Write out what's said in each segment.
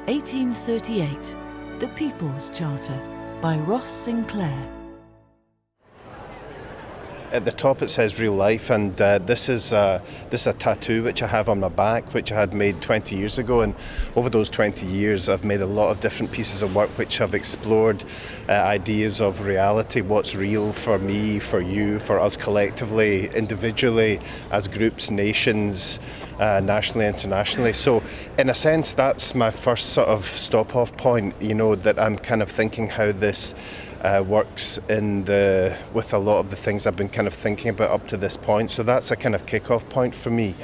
1838, The People's Charter by Ross Sinclair. At the top it says real life, and this is a tattoo which I have on my back, which I had made 20 years ago, and over those 20 years I've made a lot of different pieces of work which have explored ideas of reality, what's real for me, for you, for us collectively, individually, as groups, nations, nationally, internationally. So in a sense that's my first sort of stop-off point, that I'm kind of thinking how this works with a lot of the things I've been kind of thinking about up to this point. So that's a kind of kick-off point for me.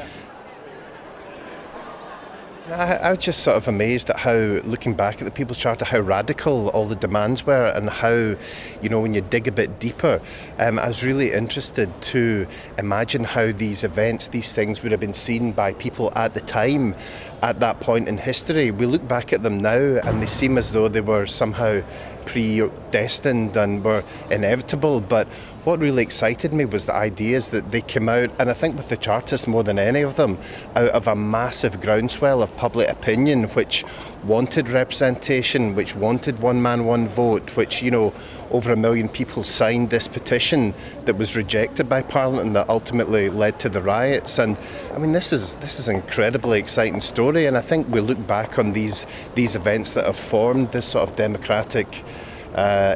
I was just sort of amazed at how, looking back at the People's Charter, how radical all the demands were, and how, when you dig a bit deeper, I was really interested to imagine how these events, these things would have been seen by people at the time, at that point in history. We look back at them now and they seem as though they were somehow predestined and were inevitable, but what really excited me was the ideas that they came out, and I think with the Chartists more than any of them, out of a massive groundswell of public opinion which wanted representation, which wanted one man, one vote, which, over 1 million people signed this petition that was rejected by Parliament and that ultimately led to the riots. And I mean, this is an incredibly exciting story, and I think we look back on these events that have formed this sort of democratic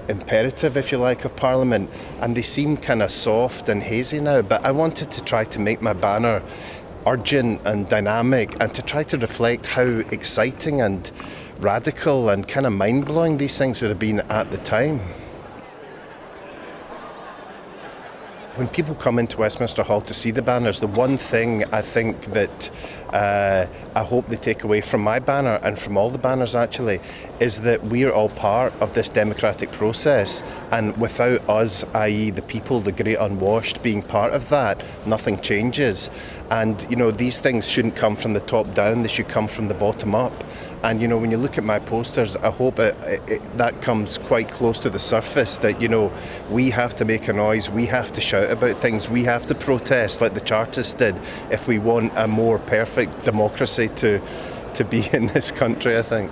imperative, if you like, of Parliament, and they seem kind of soft and hazy now, but I wanted to try to make my banner urgent and dynamic, and to try to reflect how exciting and radical and kind of mind-blowing these things would have been at the time. When people come into Westminster Hall to see the banners, the one thing I think that I hope they take away from my banner, and from all the banners actually, is that we are all part of this democratic process, and without us, i.e. the people, the great unwashed, being part of that, nothing changes. And these things shouldn't come from the top down, they should come from the bottom up. And when you look at my posters, I hope that comes quite close to the surface, that we have to make a noise, we have to shout about things, we have to protest like the Chartists did if we want a more perfect democracy to be in this country, I think.